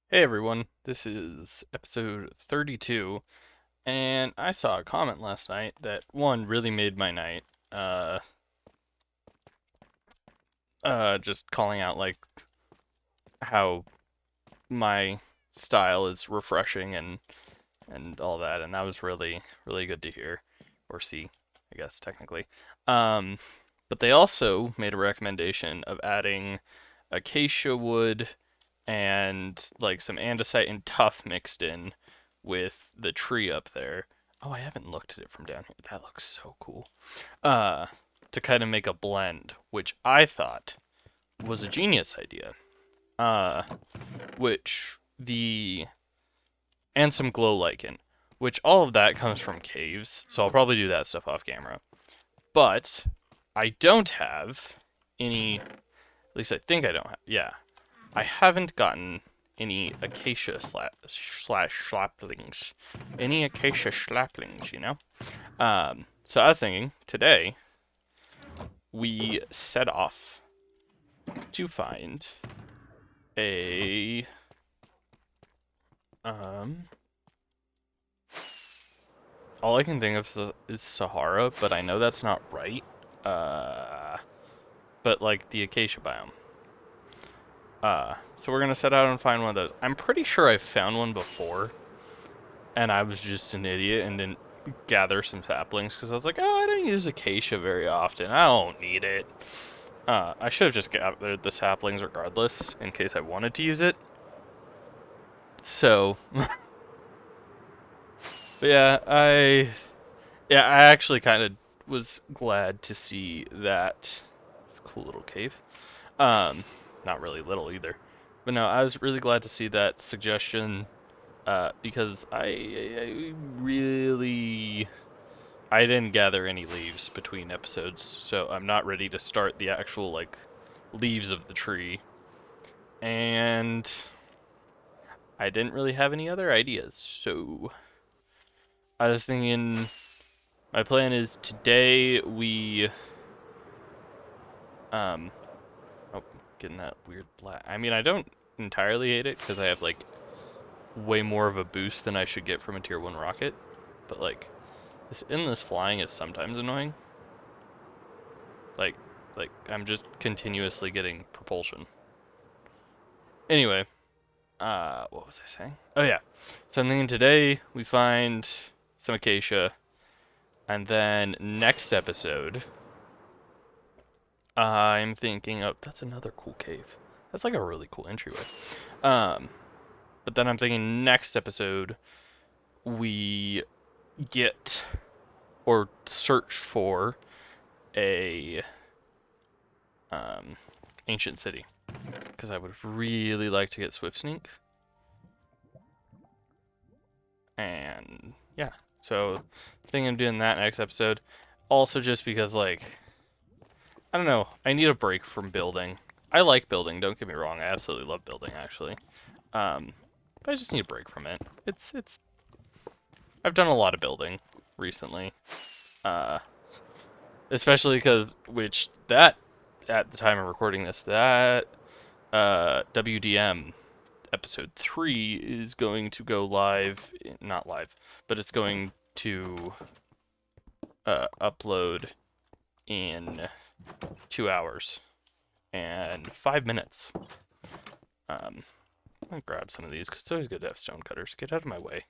Hey everyone, this is episode 32, and I saw a comment last night that one really made my night. Uh, just calling out like how my style is refreshing and all that, and that was really good to hear or see, I guess technically. Um, but they also made a recommendation of adding acacia wood and like some andesite and tuff mixed in with the tree up there. Oh, I haven't looked at it from down here. That looks so cool. Uh, to kind of make a blend, which I thought was a genius idea. Uh, which the and some glow lichen, which all of that comes from caves. So I'll probably do that stuff off camera. But I don't have any. At least I think I don't have. Yeah, I haven't gotten any acacia slash slaplings. Any acacia slaplings, you know? So I was thinking today we set off to find a um all I can think of is Sahara, but I know that's not right. Uh but like the acacia biome. So we're gonna set out and find one of those. I'm pretty sure I've found one before, and I was just an idiot and didn't gather some saplings because I was like, oh, I don't use acacia very often. I don't need it. I should have just gathered the saplings regardless in case I wanted to use it. So, but I actually kind of was glad to see that. It's a cool little cave. Um, Not really little either, but no, I was really glad to see that suggestion. Because I really I didn't gather any leaves between episodes, so I'm not ready to start the actual like leaves of the tree. And I didn't really have any other ideas, so I was thinking my plan is today we um oh, getting that weird black. I mean, I don't entirely hate it because I have like way more of a boost than I should get from a tier 1 rocket, but like this endless flying is sometimes annoying. Like, I'm just continuously getting propulsion. Anyway, what was I saying? Oh yeah. So I'm thinking today we find some acacia, and then next episode, I'm thinking of that's another cool cave. That's like a really cool entryway. Um, but then I'm thinking next episode we get or search for a um ancient city because I would really like to get Swift Sneak. And yeah, so I think I'm doing that next episode. Also, just because, like, I don't know, I need a break from building. I like building, don't get me wrong. I absolutely love building, actually. Um, but I just need a break from it. I've done a lot of building recently. Uh, Especially because, at the time of recording this, that WDM episode 3 is going to go live, not live, but it's going to upload in 2 hours and 5 minutes. I'm gonna grab some of these because it's always good to have stone cutters. Get out of my way.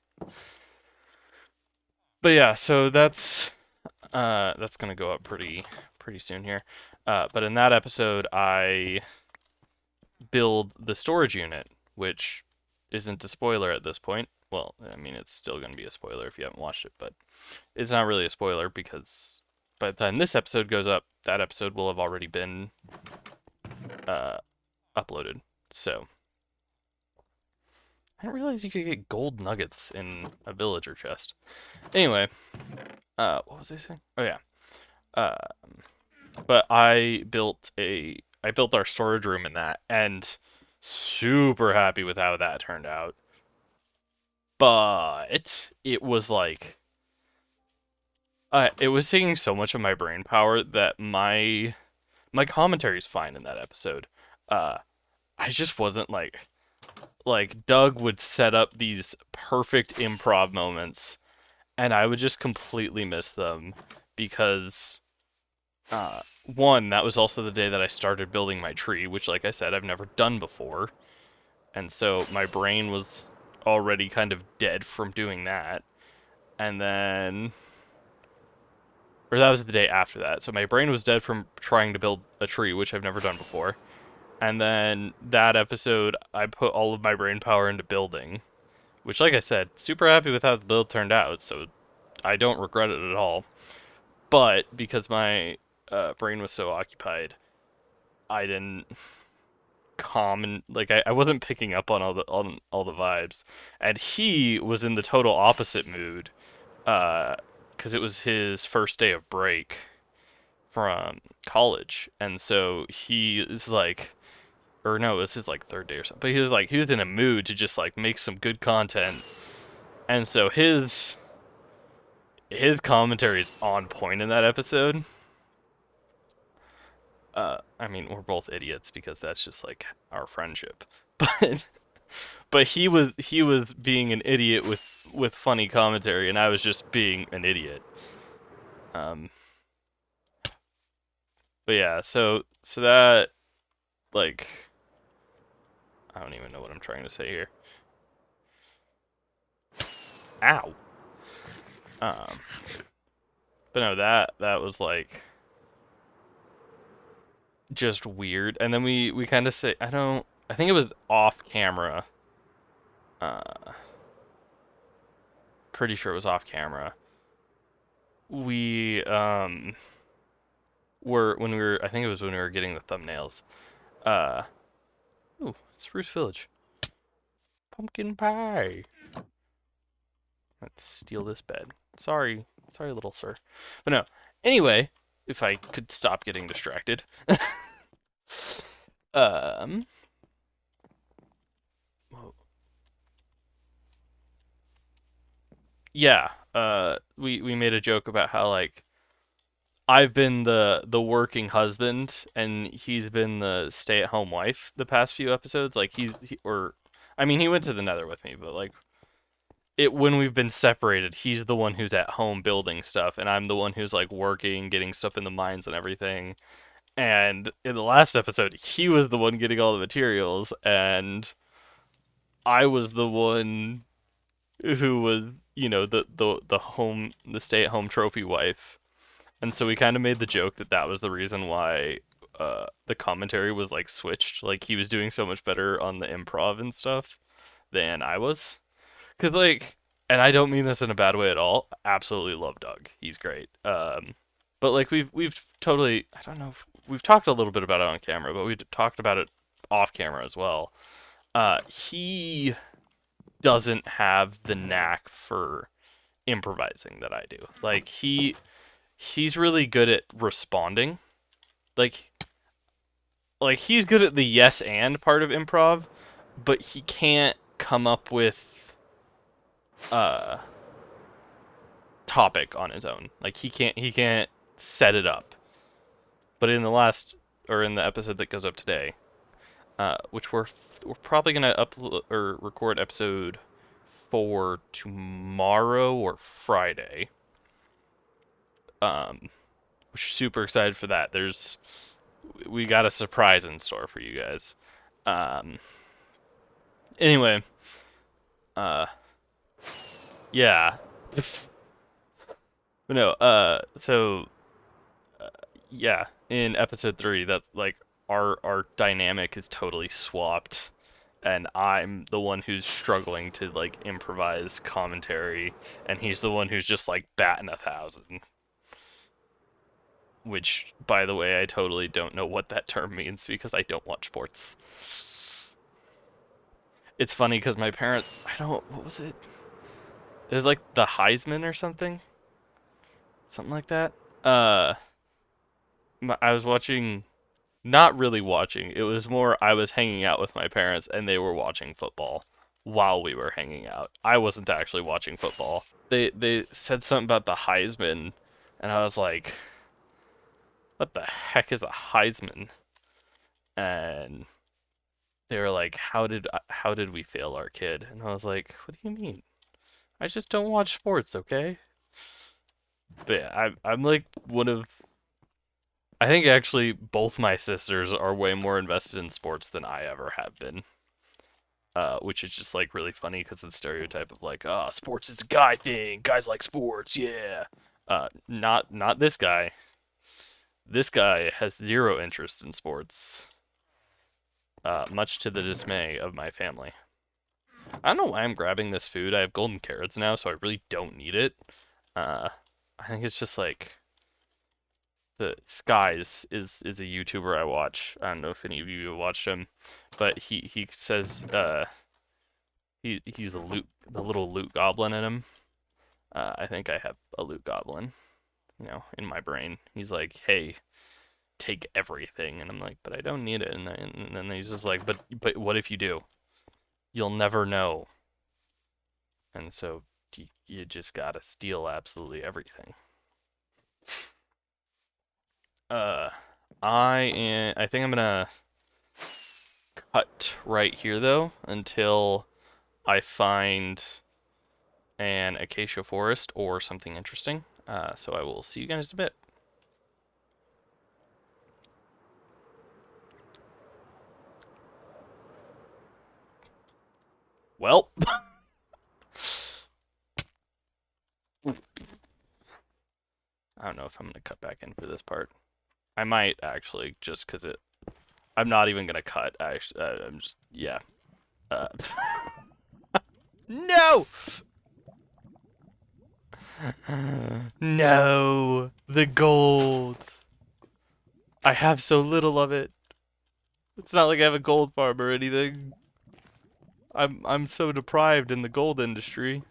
But yeah, so that's gonna go up pretty soon here. But in that episode, I build the storage unit, which isn't a spoiler at this point. Well, I mean, it's still going to be a spoiler if you haven't watched it, but it's not really a spoiler because by the time this episode goes up, that episode will have already been uh, uploaded. So I didn't realize you could get gold nuggets in a villager chest. Anyway, what was I saying? Oh yeah, but I built our storage room in that, and super happy with how that turned out. But it was like it was taking so much of my brain power that my commentary is fine in that episode. Uh, I just wasn't like Doug would set up these perfect improv moments, and I would just completely miss them because one, that was also the day that I started building my tree, which, like I said, I've never done before, and so my brain was already kind of dead from doing that. And then, or that was the day after that, so my brain was dead from trying to build a tree, which I've never done before. And then that episode, I put all of my brain power into building, which, like I said, super happy with how the build turned out, so I don't regret it at all. But because my brain was so occupied, I didn't calm and like I wasn't picking up on all the vibes, and he was in the total opposite mood, because it was his first day of break from college, and so he is like, or no, it was his like third day or something. But he was in a mood to just like make some good content, and so his commentary is on point in that episode. I mean, we're both idiots because that's just like our friendship. But he was being an idiot with funny commentary, and I was just being an idiot. Um, but yeah, so that like I don't even know what I'm trying to say here. Ow. Um, but no, that was like just weird. And then we kind of say I think it was off camera. Uh, Pretty sure it was off camera. We were when we were I think it was when we were getting the thumbnails. Uh, ooh, Spruce Village. Pumpkin pie. Let's steal this bed. Sorry, sorry, little sir. But no. Anyway, if I could stop getting distracted. um. Yeah. We made a joke about how like I've been the working husband and he's been the stay-at-home wife the past few episodes. Like or I mean he went to the Nether with me, but like it when we've been separated, he's the one who's at home building stuff, and I'm the one who's like working, getting stuff in the mines and everything. And in the last episode, he was the one getting all the materials, and I was the one who was, the stay at home trophy wife. And so we kind of made the joke that that was the reason why the commentary was like switched. Like he was doing so much better on the improv and stuff than I was. Cause like, and I don't mean this in a bad way at all. Absolutely love Doug. He's great. But like we've totally I don't know if we've talked a little bit about it on camera, but we talked about it off camera as well. He doesn't have the knack for improvising that I do. Like he's really good at responding. Like he's good at the yes and part of improv, but he can't come up with uh topic on his own. Like he can't set it up. But in the last or in the episode that goes up today, which we're probably gonna upload or record episode 4 tomorrow or Friday. Um, we're super excited for that. We got a surprise in store for you guys. Um, anyway, uh, yeah. But no, yeah, in episode 3, that's like our dynamic is totally swapped, and I'm the one who's struggling to like improvise commentary, and he's the one who's just like batting 1,000. Which, by the way, I totally don't know what that term means because I don't watch sports. It's funny because my parents, I don't, what was it? Is it like the Heisman or something? Something like that? Uh, I was watching, not really watching. It was more I was hanging out with my parents and they were watching football while we were hanging out. I wasn't actually watching football. They said something about the Heisman, and I was like, "What the heck is a Heisman?" And they were like, how did we fail our kid? And I was like, what do you mean? I just don't watch sports, okay? But yeah, I'm like one of I think actually both my sisters are way more invested in sports than I ever have been. Which is just like really funny because the stereotype of like, oh, sports is a guy thing. Guys like sports, yeah. Not this guy. This guy has zero interest in sports. Much to the dismay of my family. I don't know why I'm grabbing this food. I have golden carrots now, so I really don't need it. Uh, I think it's just like the Skies is a YouTuber I watch. I don't know if any of you have watched him, but he says he's the little loot goblin in him. I think I have a loot goblin, in my brain. He's like, hey, take everything, and I'm like, but I don't need it. And then he's just like, but what if you do? You'll never know. And so you just gotta steal absolutely everything. Uh, I think I'm gonna cut right here though until I find an acacia forest or something interesting. So I will see you guys in a bit. Well, I don't know if I'm gonna cut back in for this part. I might actually, just because I'm not even gonna cut. Actually, I'm just yeah. Uh, no, no, the gold. I have so little of it. It's not like I have a gold farm or anything. I'm so deprived in the gold industry.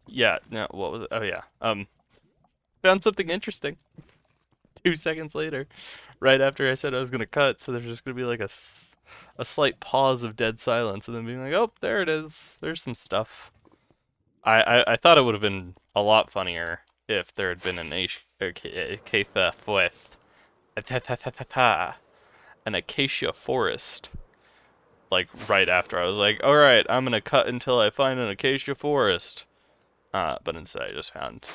Yeah, no, what was it? Oh yeah. Found something interesting. 2 seconds later, right after I said I was gonna cut, so there's just gonna be like a slight pause of dead silence, and then being like, oh, there it is. There's some stuff. I thought it would have been a lot funnier if there had been an acacia with an acacia forest. Like right after I was like, all right, I'm gonna cut until I find an acacia forest. But instead I just found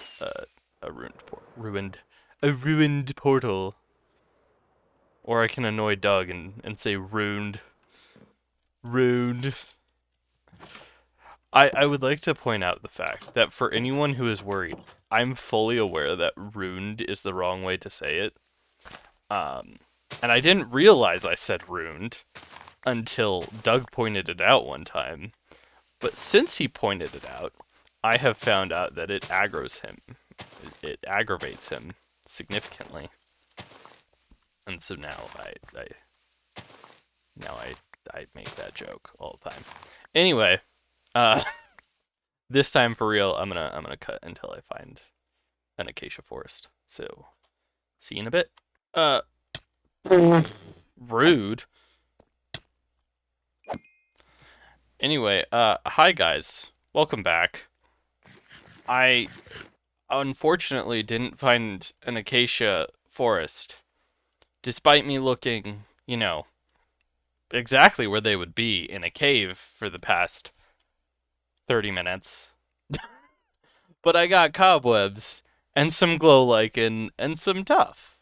a ruined portal. Or I can annoy Doug and say ruined. Ruined. I would like to point out the fact that for anyone who is worried, I'm fully aware that ruined is the wrong way to say it. And I didn't realize I said ruined until Doug pointed it out one time. But since he pointed it out, I have found out that it aggroes him. It aggravates him significantly. And so now I make that joke all the time. Anyway, this time for real, I'm gonna cut until I find an acacia forest. So, see you in a bit. Uh, rude. Anyway, hi guys, welcome back. I unfortunately didn't find an acacia forest, despite me looking, exactly where they would be in a cave for the past 30 minutes. But I got cobwebs and some glow lichen and some tuff.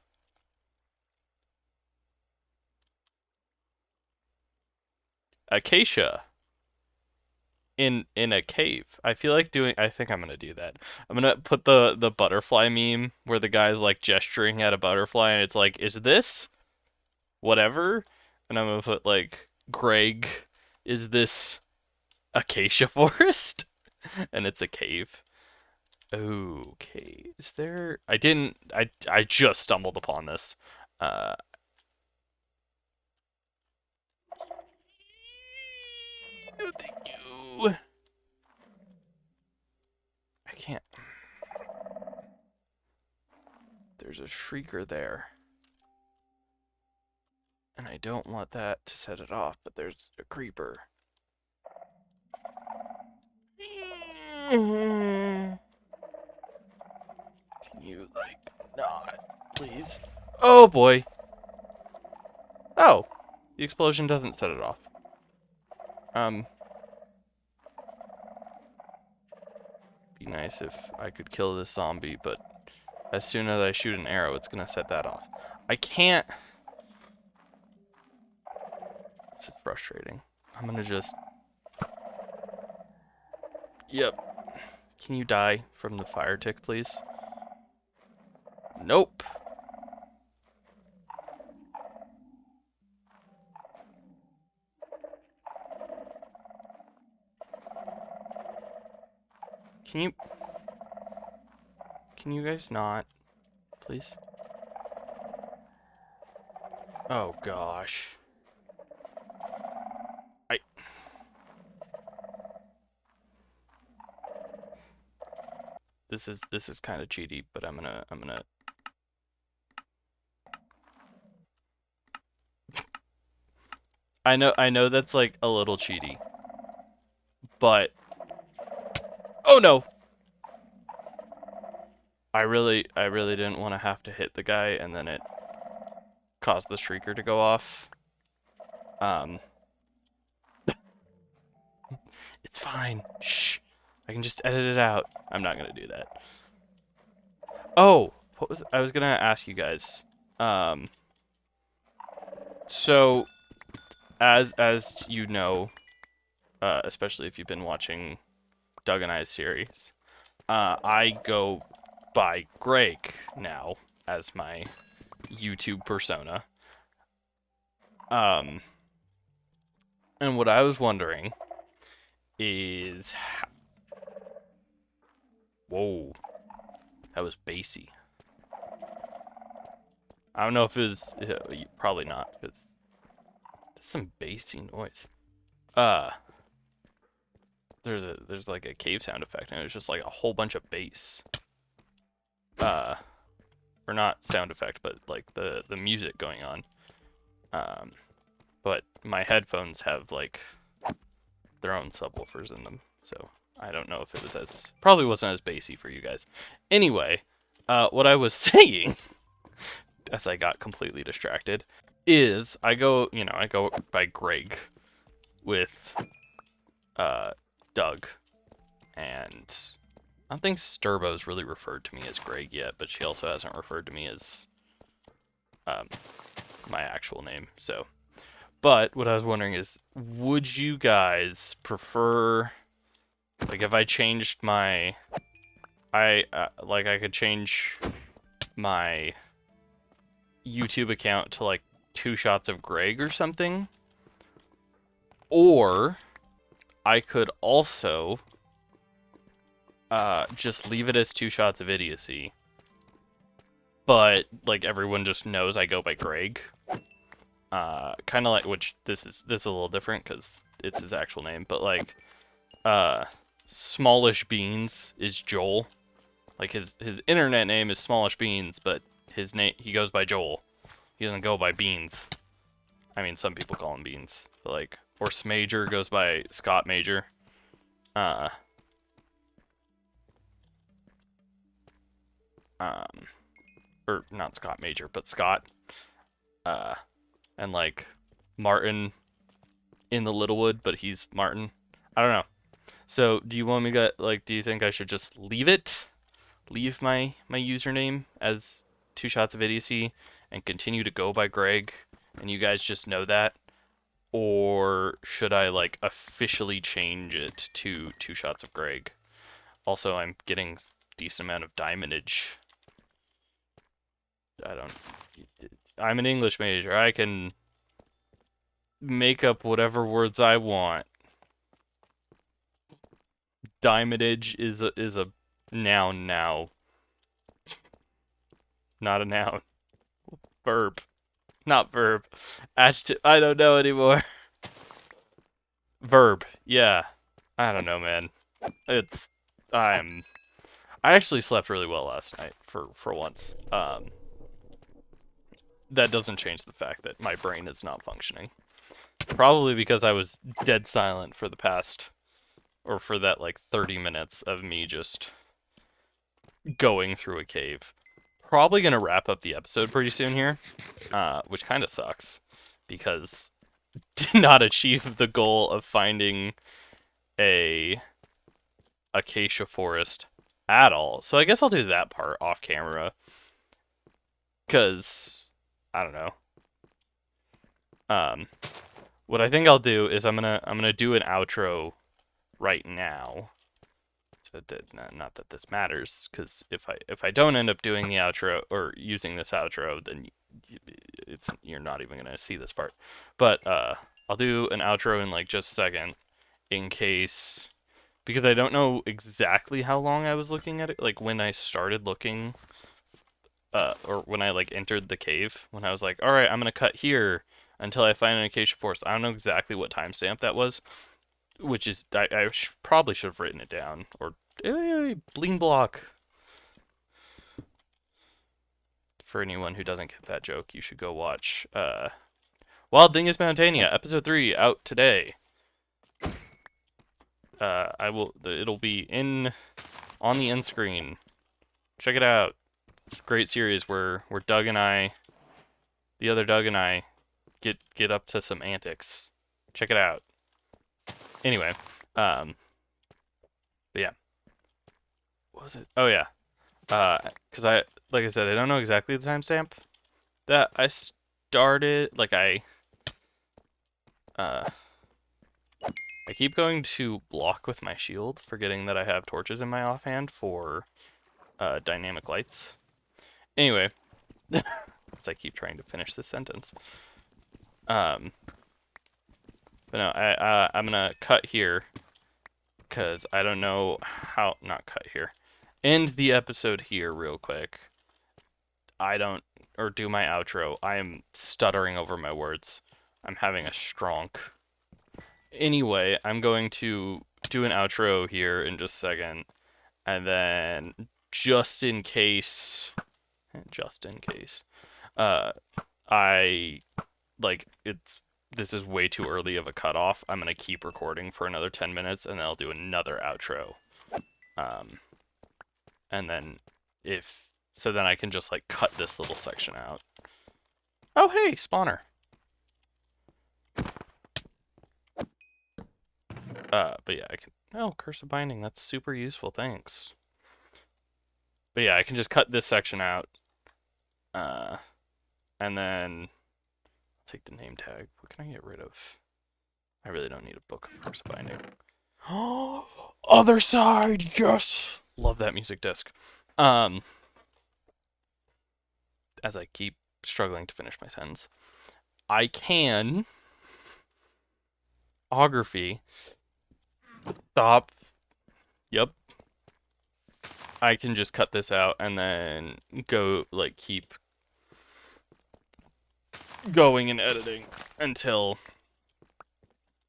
Acacia in a cave. I think I'm gonna do that. I'm gonna put the butterfly meme where the guy's like gesturing at a butterfly and it's like, is this whatever? And I'm gonna put like, Greg, is this acacia forest? And it's a cave. Okay, is there? I just stumbled upon this. Uh, no, thank you. I can't. There's a shrieker there. And I don't want that to set it off, but there's a creeper. Can you, like, not, please? Oh boy. Oh, the explosion doesn't set it off. Be nice if I could kill this zombie, but as soon as I shoot an arrow, it's gonna set that off. I can't. This is frustrating. I'm gonna just. Yep. Can you die from the fire tick, please? Nope. Can you guys not, please? Oh gosh. This is kind of cheaty, but I'm gonna I know that's like a little cheaty. But oh no. I really didn't want to have to hit the guy, and then it caused the shrieker to go off. It's fine. Shh. I can just edit it out. I'm not gonna do that. Oh, I was gonna ask you guys. So as you know, especially if you've been watching Doug and I's series, I go by Greg now as my YouTube persona. And what I was wondering is, whoa, that was bassy. I don't know if it was, probably not, because that's some bassy noise. There's like a cave sound effect, and it was just like a whole bunch of bass. Or not sound effect, but like the music going on. But my headphones have like their own subwoofers in them, so I don't know if it was probably wasn't as bassy for you guys. Anyway, what I was saying, as I got completely distracted, is I go by Greg with Doug, and I don't think Sturbo's really referred to me as Greg yet, but she also hasn't referred to me as my actual name. So, but what I was wondering is, would you guys prefer, like, if I changed my, I could change my YouTube account to like 2 Shots of Greg or something, or I could also just leave it as 2 Shots of Idiocy, but like everyone just knows I go by Greg. Kind of like, which this is a little different because it's his actual name, but like Smallish Beans is Joel. Like his internet name is Smallish Beans, but his name, he goes by Joel. He doesn't go by Beans. I mean, some people call him Beans, but like, or Smager goes by Scott Major. Or not Scott Major, but Scott. And like Martin in the Littlewood, but he's Martin. I don't know. So do you want me to, like, do you think I should just leave my username as 2 Shots of Idiocy and continue to go by Greg, and you guys just know that? Or should I like officially change it to 2 Shots of Greg? Also, I'm getting decent amount of diamondage. I'm an English major. I can make up whatever words I want. Diamondage is a noun now. Not a noun. Verb. Not verb. Adjective. I don't know anymore. Verb. Yeah. I don't know, man. I actually slept really well last night for once. That doesn't change the fact that my brain is not functioning. Probably because I was dead silent for that like 30 minutes of me just going through a cave. Probably gonna wrap up the episode pretty soon here, which kind of sucks. because did not achieve the goal of finding a acacia forest at all. So I guess I'll do that part off camera, because I don't know. Um, what I think I'll do is I'm gonna do an outro right now. So not that this matters, because if I don't end up doing the outro or using this outro, then you're not even gonna see this part. But I'll do an outro in like just a second, in case, because I don't know exactly how long I was looking at it. Like when I started looking, or when I like entered the cave, when I was like, all right, I'm gonna cut here until I find an acacia forest. I don't know exactly what timestamp that was, which is probably should have written it down, or bling block. For anyone who doesn't get that joke, you should go watch Wild Dingus Mountaina episode 3 out today. It'll be on the end screen. Check it out. It's a great series where Doug and I, the other Doug and I, get up to some antics. Check it out. Anyway, but yeah. What was it? Oh yeah. Because like I said, I don't know exactly the timestamp that I started. Like I keep going to block with my shield, forgetting that I have torches in my offhand for dynamic lights. Anyway, as I keep trying to finish this sentence. But no, I'm gonna cut here, because I don't know how, not cut here. End the episode here real quick. Or do my outro. I am stuttering over my words. I'm having a stronk. Anyway, I'm going to do an outro here in just a second, and then just in case, I like this is way too early of a cutoff. I'm gonna keep recording for another 10 minutes, and then I'll do another outro. And then then I can just like cut this little section out. Oh hey, spawner. But yeah, I can. Oh, Curse of Binding. That's super useful. Thanks. But yeah, I can just cut this section out. And then I'll take the name tag. What can I get rid of? I really don't need a book of Curse of Binding. Oh, other side, yes. Love that music disc. As I keep struggling to finish my sentence, I can ography. Stop. Yep. I can just cut this out and then go like keep going and editing until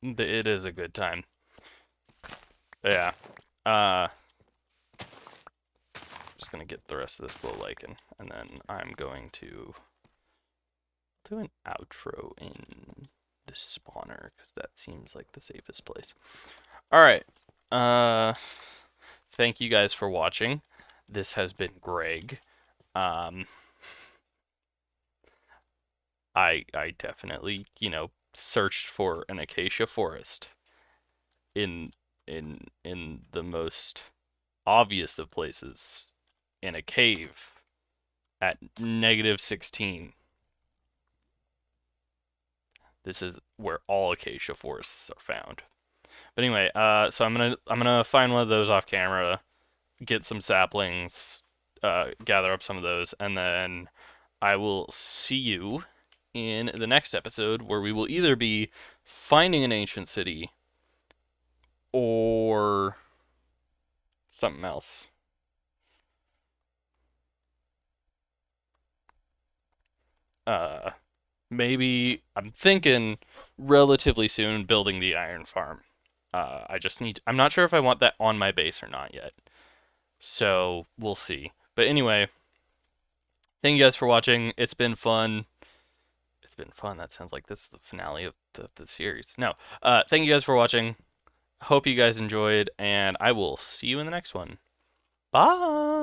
it is a good time. But yeah. Just gonna get the rest of this glow lichen, and then I'm going to do an outro in the spawner, because that seems like the safest place. Alright. Thank you guys for watching. This has been Greg. I definitely, searched for an acacia forest in the most obvious of places, in a cave at -16. This is where all acacia forests are found. But anyway, so I'm gonna find one of those off camera, get some saplings, gather up some of those, and then I will see you in the next episode, where we will either be finding an ancient city or something else. Maybe I'm thinking relatively soon building the iron farm. I'm not sure if I want that on my base or not yet. So we'll see. But anyway, thank you guys for watching. It's been fun. It's been fun. That sounds like this is the finale of the series. No. Thank you guys for watching. Hope you guys enjoyed, and I will see you in the next one. Bye!